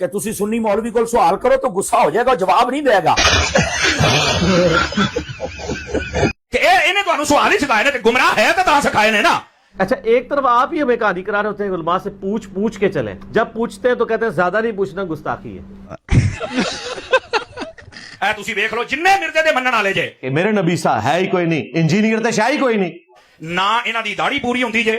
کہ تسی سنی مولوی کو سوال کرو تو غصہ ہو جائے گا, جواب نہیں دے گا. کہ انہیں تو سوال ہی سکھائے نا, گمراہ ہے تو سکھائے نے نا. اچھا ایک طرف آپ ہی ہمیں کہانی کرا رہے ہوتے ہیں علماء سے پوچھ کے چلیں, جب پوچھتے ہیں تو کہتے ہیں زیادہ نہیں پوچھنا گستاخی ہے. اے تسی دیکھ لو جننے مرزے دے منن والے جے, کہ میرے نبی صاحب ہے ہی کوئی نہیں, انجینئر تے شاہی کوئی نہیں. نہ انہاں دی داڑھی پوری ہوندی جے,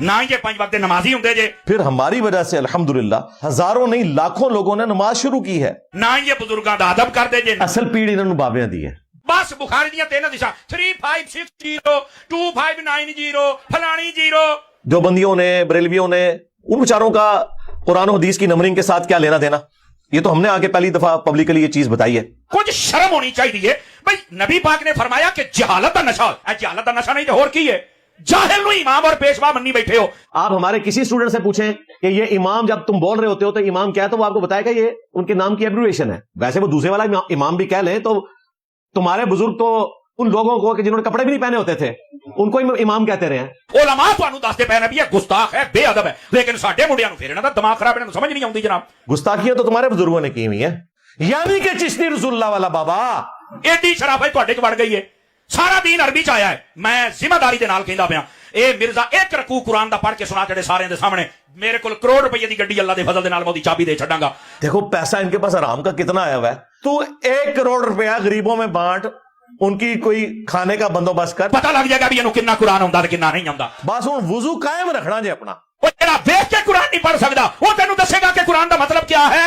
نہ ہی یہ 5 وقت دے نمازی ہوندے جے, پھر ہماری وجہ سے الحمدللہ ہزاروں نہیں لاکھوں لوگوں نے نماز شروع کی ہے. نہ ہی یہ بزرگاں دا ادب کردے جے. اصل پیڑ انہوں نے بابیاں دی ہے. بس بخاری دیاں 3 حدیثاں 3560 2590 فلانی 0. جو بندیوں نے, بریلویوں نے, ان بیچاروں کا قرآن و حدیث کی نمبرنگ کے ساتھ کیا لینا دینا؟ یہ تو ہم نے آگے پہلی دفعہ پبلکلی یہ چیز بتائی ہے. کچھ شرم ہونی چاہیے بھائی. نبی پاک نے فرمایا کہ جہالت کا نشہ, جہالت کا نشہ نہیں تو اور کی ہے؟ جاہل نو امام اور پیشوا منی بیٹھے ہو. آپ ہمارے کسی اسٹوڈنٹ سے پوچھیں کہ یہ امام, جب تم بول رہے ہوتے ہو تو امام کیا ہے, تو وہ آپ کو بتائے گا یہ ان کے نام کی ایبریویشن ہے. ویسے وہ دوسرے والا امام بھی کہہ لیں تو تمہارے بزرگ تو ان لوگوں کو کہ جنہوں نے کپڑے بھی نہیں پہنے ہوتے تھے ان کو امام کہتے رہے ہیں. علماء تانوں دستے پے نبی گستاخ ہے, بے ادب ہے, لیکن ساڈے منڈیاں نوں پھر انہاں دا دماغ خراب, انہاں نوں سمجھ نہیں آوندی جناب. گستاخیاں تو تمہارے بزرگوں نے کی ہوئی ہیں, یعنی کہ چشتی رسول اللہ والا بابا ایڈی شرافت تواڈے چ وڑ گئی ہے. سارا دین عربی چ آیا ہے. میں ذمہ داری دے نال کہندا پیا, اے مرزا ایک رکوع قرآن دا پڑھ کے سنا چڑے سارے دے سامنے, میرے کول کروڑ روپے دی گڈی اللہ دے فضل دے نال میں دی چابی دے چھڈاں گا. دیکھو پیسہ ان کے پاس حرام کا کتنا آیا ہوا ہے. تو 1 کروڑ روپیہ غریبوں میں بانٹ, ان کی کوئی کھانے کا بندوبست کر, پتہ لگ جائے گا بھی اینوں کتنا قرآن ہوندا تے کتنا نہیں ہوندا. بس ہن وضو قائم رکھنا جی اپنا. او جڑا دیکھ کے قرآن نہیں پڑھ سکدا وہ تینوں دسے گا کہ قرآن دا مطلب کیا ہے.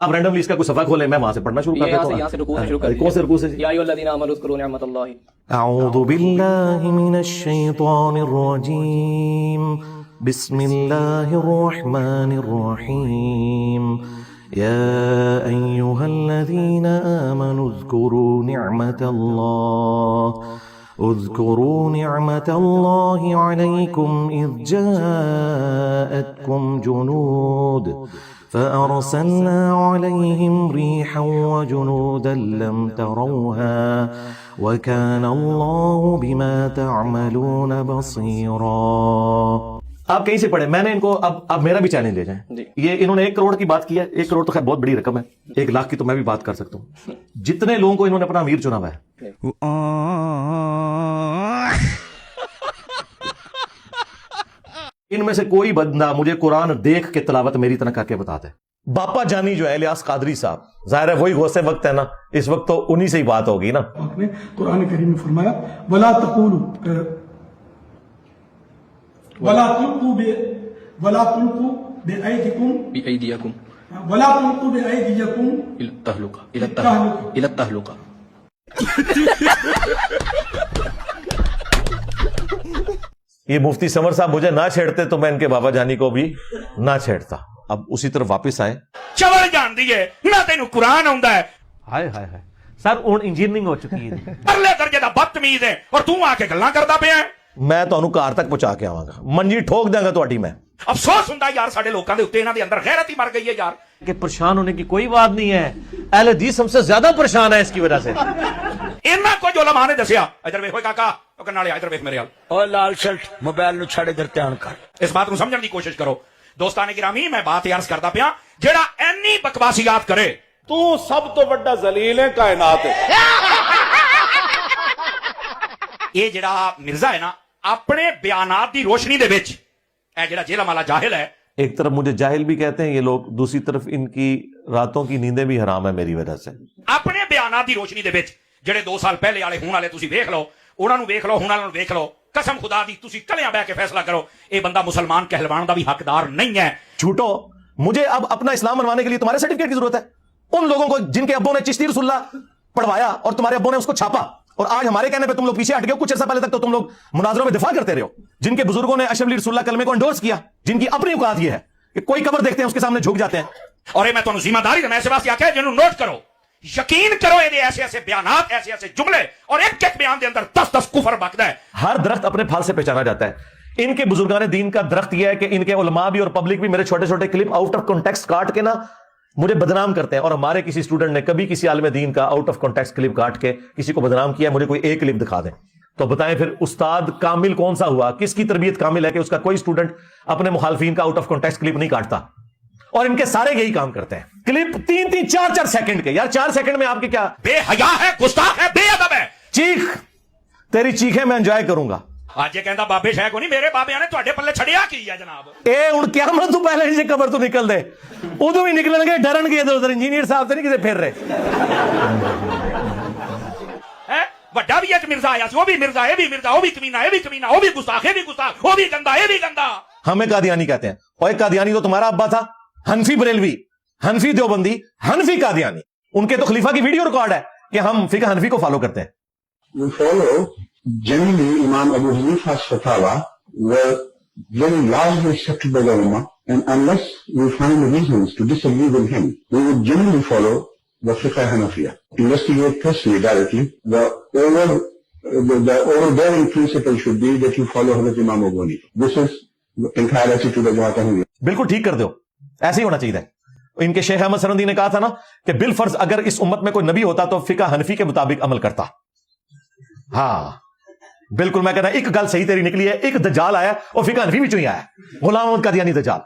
آپ رینڈملی اس کا کوئی صفحہ کھولیں, میں وہاں سے پڑھنا شروع کرتا ہوں. یہاں سے رکوع شروع کر کون سے رکوع سے؟ یا ایھا الذین آمنوا اذکروا نعمت اللہ. اعوذ باللہ من الشیطان الرجیم, بسم اللہ الرحمن الرحیم. يا أيها الذين آمنوا اذكروا نعمة الله عليكم إذ جاءتكم جنود فأرسلنا عليهم ريحا وجنودا لم تروها وكان الله بما تعملون بصيرا. آپ کہیں سے پڑھیں, میں نے ان کو اب میرا بھی چیلنج لے جائیں. یہ انہوں نے 1 کروڑ کی بات کی ہے. 1 کروڑ تو خیر بہت بڑی رقم ہے, 1 لاکھ کی تو میں بھی بات کر سکتا ہوں. جتنے لوگوں کو انہوں نے اپنا امیر چنا ہوا ہے, ان میں سے کوئی بندہ مجھے قرآن دیکھ کے تلاوت میری طرح کر کے بتاتا ہے. باپا جانی جو ہے الیاس قادری صاحب, ظاہر ہے وہی غوث وقت ہے نا, اس وقت تو انہی سے ہی بات ہوگی نا. آپ نے قرآن کریم میں فرمایا ولا تقولوا ولا تلقوا بأيديكم إلى التهلكة. یہ مفتی سمر صاحب مجھے نہ چھیڑتے تو میں ان کے بابا جانی کو بھی نہ چھیڑتا. اب اسی طرف واپس آئے. چوڑ جان دیے نہ تینوں قرآن آوندا ہے. ہائے ہائے ہائے سر ہن انجینئرنگ ہو چکی ہے. پرلے درجے دا بدتمیز ہے اور تو آ کے گلاں کردا پیا ہے. میں تانوں کار تک پہنچا کے آواں گا, منجی ٹھوک دیں گا تہاڈی میں. افسوس ہوندا یار ساڈے لوکاں دے اوتے انہاں دے اندر غیرت ہی مر گئی ہے یار. کہ پریشان ہونے کی کوئی بات نہیں ہے, اہل حدیث ہم سے زیادہ پریشان ہے اس کی وجہ سے. انہاں کو جو علماء نے دسیا, ادھر ویکھو کاکا او کنالے ادھر ویکھ میرے حال, اور لال شرٹ موبائل نو چھڑے ادھر دھیان کر, اس بات کو سمجھن دی کوشش کرو. دوستان گرامی میں بات عرض کردا پیا, جیڑا اینی بکواسیات کرے تو سب تو بڑا ذلیل ہے کائنات ہے. یہ جڑا مرزا ہے نا, اپنے بیانات دی روشنی دے وچ اے جڑا جیلم والا جاہل ہے, ایک طرف مجھے جاہل بھی کہتے ہیں یہ لوگ, دوسری طرف ان کی راتوں کی نیندیں بھی حرام ہے میری وجہ سے. اپنے بیانات دی روشنی دے وچ جڑے 2 سال پہلے والے ہون والے تسی ویکھ لو, انہاں نوں ویکھ لو, ہون والے نوں ویکھ لو, قسم خدا دی تسی کلیاں بیٹھ کے فیصلہ کرو اے بندہ مسلمان کہلوان دا بھی حقدار نہیں ہے. جھوٹو, مجھے اب اپنا اسلام منوانے کے لیے تمہارے سرٹیفکیٹ کی ضرورت ہے؟ ان لوگوں کو جن کے ابوں نے چشتی رسول اللہ پڑھوایا اور تمہارے ابوں نے اس کو چھاپا, اور آج ہمارے کہنے پہ تم لوگ پیچھے ہٹ گئے ہو. کچھ عرصہ پہلے تک تو تم لوگ مناظروں میں دفاع کرتے رہے ہو. جن کے بزرگوں نے اشرف علی رسول اللہ کلمے کو انڈورس کیا, جن کی اپنی اوقات یہ ہے کہ کوئی قبر دیکھتے ہیں اس کے سامنے جھک جاتے ہیں. اور یہ میں تمہیں ذمہ داری میں سے واسطے آکھیا جنوں نوٹ کرو, یقین کرو یہ ایسے ایسے بیانات, ایسے ایسے جملے, اور ایک ایک بیان دے اندر 10 کفر بکدا ہے. ہر درخت اپنے پھل سے پہچانا جاتا ہے. ان کے بزرگان دین کا درخت یہ ہے کہ ان کے علماء بھی اور پبلک بھی میرے چھوٹے چھوٹے کلپ آؤٹ آف کانٹیکسٹ کاٹ کے نا مجھے بدنام کرتے ہیں. اور ہمارے کسی اسٹوڈنٹ نے کبھی کسی عالم دین کا آؤٹ آف کانٹیکسٹ کلپ کاٹ کے کسی کو بدنام کیا, مجھے کوئی ایک کلپ دکھا دیں تو بتائیں پھر استاد کامل کون سا ہوا؟ کس کی تربیت کامل ہے کہ اس کا کوئی اسٹوڈنٹ اپنے مخالفین کا آؤٹ آف کانٹیکسٹ کلپ نہیں کاٹتا؟ اور ان کے سارے یہی کام کرتے ہیں، کلپ 3-4 سیکنڈ کے. یار 4 سیکنڈ میں آپ کے کیا بے حیا ہے، گستاخ ہے، بے ادب ہے. چیخ، تیری چیخیں میں انجوائے کروں گا. آج یہ کہندا بابے شاہ کو نہیں، میرے بابے نے تواڈے پلے چھڑیا کی ہے جناب. اے ہن قیامت تو پہلے جی قبر تو نکل دے، ادو بھی نکلن گے، ڈرن گے ادھر ادھر. انجینئر صاحب سے نہیں کسی پھر رہے. وڈا بھی ایک مرزا آیا سی، وہ بھی مرزا، یہ بھی مرزا، وہ بھی کمینہ، یہ بھی کمینہ، وہ بھی گستاخ، یہ بھی گستاخ، وہ بھی گندا، یہ بھی گندا. ہمیں قادیانی کہتے ہیں. اور ایک قادیانی تو تمہارا ابا تھا، حنفی بریلوی، حنفی دیوبندی، حنفی قادیانی. ان کے تو خلیفہ کی ویڈیو ریکارڈ ہے کہ ہم فقہ حنفی کو فالو کرتے ہیں. We follow generally Imam Abu Hanifa's fatwa were very largely accepted by the Ummah, and unless we find reasons to disagree with him, we would generally follow the Fiqh Hanafiya. Investigate personally directly. The overbearing principle should be that you follow Hazrat Imam Abu Hanifa. This is the entire attitude of Jamaat Ahmadiyya. بالکل ٹھیک کر دو، ایسے ہی ہونا چاہیے. ان کے شیخ احمد سرندی نے کہا تھا نا کہ بالفرض اگر اس امت میں کوئی نبی ہوتا تو فقہ حنفی کے مطابق عمل کرتا. ہاں بالکل، میں کہتا ہوں ایک گل صحیح تیری نکلی ہے. ایک دجال آیا اور فقہ حنفی وچوں ہی آیا، غلام احمد قادیانی دجال.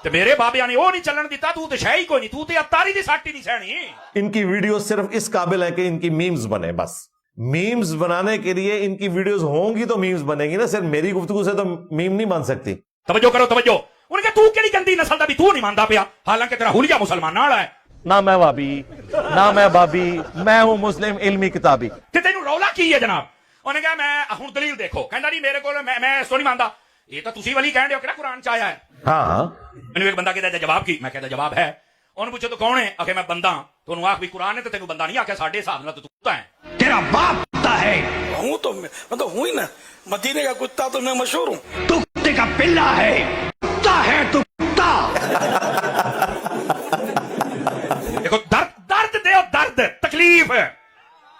تے میرے بابے نے وہ نہیں چلن دیتا، تو تے شے ہی کوئی نہیں، تو تے اتاری دی ساٹی نہیں سہنی. ان کی ویڈیو صرف اس قابل ہے کہ ان کی میمز بنے. بس میمز بنانے کے لیے ان کی ویڈیوز ہوں گی تو میمز بنے گی نا. صرف میری گفتگو سے تو میم نہیں بن سکتی. توجہ کرو توجہ. ان کے تو کیڑی گندی نسل دا بھی تو نہیں ماندا پیا، حالانکہ تیرا حلیہ مسلمان نال ہے. نہ میں وابی، نہ میں بابی، میں ہوں مسلم علمی کتابی. تے تینوں رولا کی ہے جناب؟ انہیں کہا میں ہن دلیل دیکھو. کہندا نہیں میرے کول، میں اس تو نہیں ماندا. یہ تو تسی ولی کہن دے ہو کہ قرآن چ آیا ہے. ہاں مینوں ایک بندہ کہتا جواب کی، میں کہتا جواب ہے. انہوں پوچھو تو کون ہے؟ آخر میں بندہ. تو انہوں آخ بھی قرآن ہے، تو تینوں بندہ نہیں آخر ساڈے حساب نال تو کتا ہے. تیرا باپ کتا ہے. ہوں تو میں تو ہوں ہی نا، مدینے کا کتا تو میں مشہور ہوں. تو کتے کا پلا ہے، کتا ہے تو کتا. دیکھو درد دے، درد تکلیف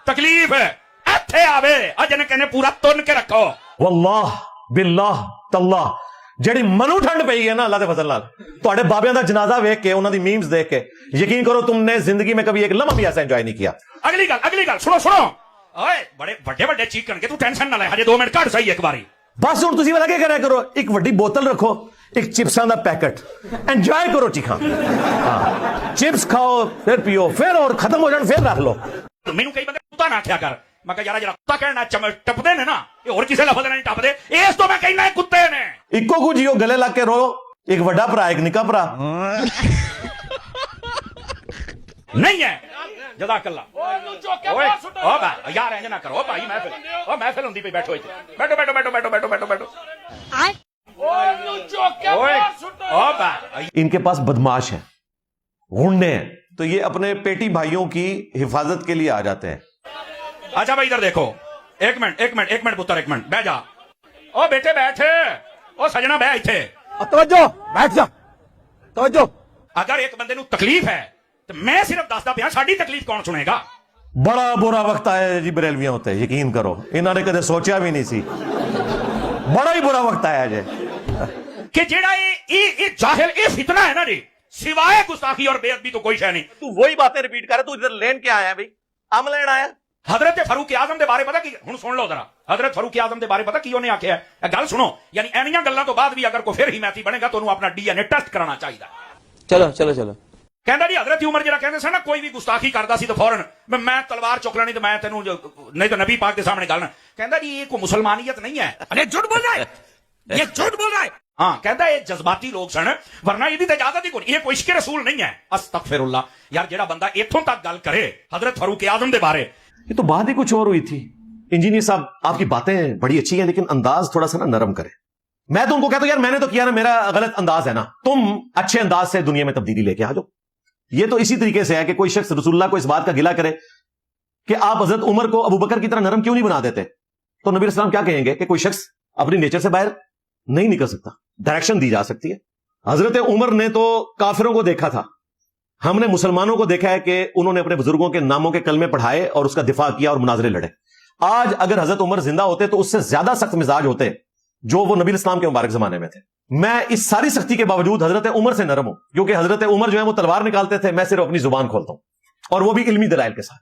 تکلیف ایتھے آوے اجنے کہنے پورا تن کے رکھو. واللہ باللہ تاللہ جڑی منو ٹھنڈ پئی ہے نا اللہ دے فضل نال، تواڈے بابیاں دا جنازہ ویکھ کے، انہاں دی میمز دیکھ کے، یقین کرو تم نے زندگی میں کبھی ایک لمحہ بھی ایسا انجوائے نہیں کیا. اگلی گل سنو. اوئے بڑے بڑے چیکن کے تو ٹینشن نہ لے، ہجے 2 منٹ کٹ صحیح ایک باری. بس ہن تسی والا کیا کریا کرو، ایک وڈی بوتل رکھو، ایک چپساں دا پیکٹ، انجوائے کرو چیکھاں. ہاں چپس کھاؤ پھر پیو، پھر اور ختم ہو جان پھر رکھ لو. مینوں کئی بندے کتا نہ کھیا کر. میں کہا یار جڑا کتا کہنا ٹپدے نے نا، یہ اور کسے لفظ نہیں ٹپدے، اس تو میں کہنا ہے کتے نے. اکو کو جیو گلے لگ کے رو، ایک وڈا بھرا ایک نکا بھرا نہیں ہے. جزاک اللہ. یار انج نہ کرو بھائی، محفل ہوندی پئی، بیٹھو بیٹھو بیٹھو بیٹھو بیٹھو بیٹھو بیٹھو بیٹھو. ان کے پاس بدماش ہیں، غنڈے ہیں، تو یہ اپنے پیٹی بھائیوں کی حفاظت کے لیے آ جاتے ہیں. اچھا بھائی ادھر دیکھو، ایک منٹ پتر، ایک منٹ بہ جا. او بیٹے بیٹھ، او سجنا بہ ایتھے. توجہ، بیٹھ جا، توجہ. اگر ایک بندے نو تکلیف ہے تو میں صرف دسدا پیا، ساڈی تکلیف کون سنے گا؟ بڑا برا وقت آیا جی بریلویاں ہوتے، یقین کرو انہوں نے کدے سوچیا بھی نہیں سی. بڑا ہی برا وقت آیا جی کہ جیڑا یہ جاہل، یہ فتنہ ہے نا جی، سوائے گستاخی اور بے ادبی تو کوئی شے نہیں. تو وہی باتیں ریپیٹ کر رہا، تو ادھر لین کیا آیا بھائی؟ ام لین آیا؟ حضرت فاروق اعظم دے بارے پتا کی، ہن سن لو ذرا. حضرت فاروق اعظم دے بارے پتا کی انہیں آکھیا ہے؟ گل سنو. یعنی اینیاں گلاں تو بعد بھی اگر کوئی پھر حمایتی بنے گا تو انہوں اپنا ڈی این اے ٹیسٹ کرانا چاہیے. چلو چلو چلو. کہندا جی حضرت عمر جڑا کہندے سن نا کوئی بھی گستاخی کردا سی تو فوراً میں تلوار چک لینی تو میں تینوں نہیں تو نبی پاک کے سامنے گل. کہندا جی یہ کوئی مسلمانیت نہیں ہے. ارے جھوٹ بول رہا ہے، یہ جھوٹ بول رہا ہے. ہاں کہندا یہ جذباتی لوگ سن، ورنہ یہ تو اجازت ہی کوئی، یہ کوئی عشق رسول نہیں ہے. استغفر اللہ. یار جڑا بندہ ایتھوں تک گل کرے حضرت فاروق اعظم دے بارے، یہ تو بات ہی کچھ اور ہوئی تھی. انجینئر صاحب آپ کی باتیں بڑی اچھی ہیں لیکن انداز تھوڑا سا نا نرم کریں. میں تو ان کو کہتا ہوں یار میں نے تو کیا نا، میرا غلط انداز ہے نا، تم اچھے انداز سے دنیا میں تبدیلی لے کے آ جاؤ. یہ تو اسی طریقے سے ہے کہ کوئی شخص رسول اللہ کو اس بات کا گلہ کرے کہ آپ حضرت عمر کو ابو بکر کی طرح نرم کیوں نہیں بنا دیتے، تو نبی اسلام کیا کہیں گے کہ کوئی شخص اپنی نیچر سے باہر نہیں نکل سکتا، ڈائریکشن دی جا سکتی ہے. حضرت عمر نے تو کافروں کو دیکھا تھا، ہم نے مسلمانوں کو دیکھا ہے کہ انہوں نے اپنے بزرگوں کے ناموں کے کلمے پڑھائے اور اس کا دفاع کیا اور مناظرے لڑے. آج اگر حضرت عمر زندہ ہوتے تو اس سے زیادہ سخت مزاج ہوتے جو وہ نبی اسلام کے مبارک زمانے میں تھے. میں اس ساری سختی کے باوجود حضرت عمر سے نرم ہوں، کیونکہ حضرت عمر جو ہے وہ تلوار نکالتے تھے، میں صرف اپنی زبان کھولتا ہوں، اور وہ بھی علمی دلائل کے ساتھ.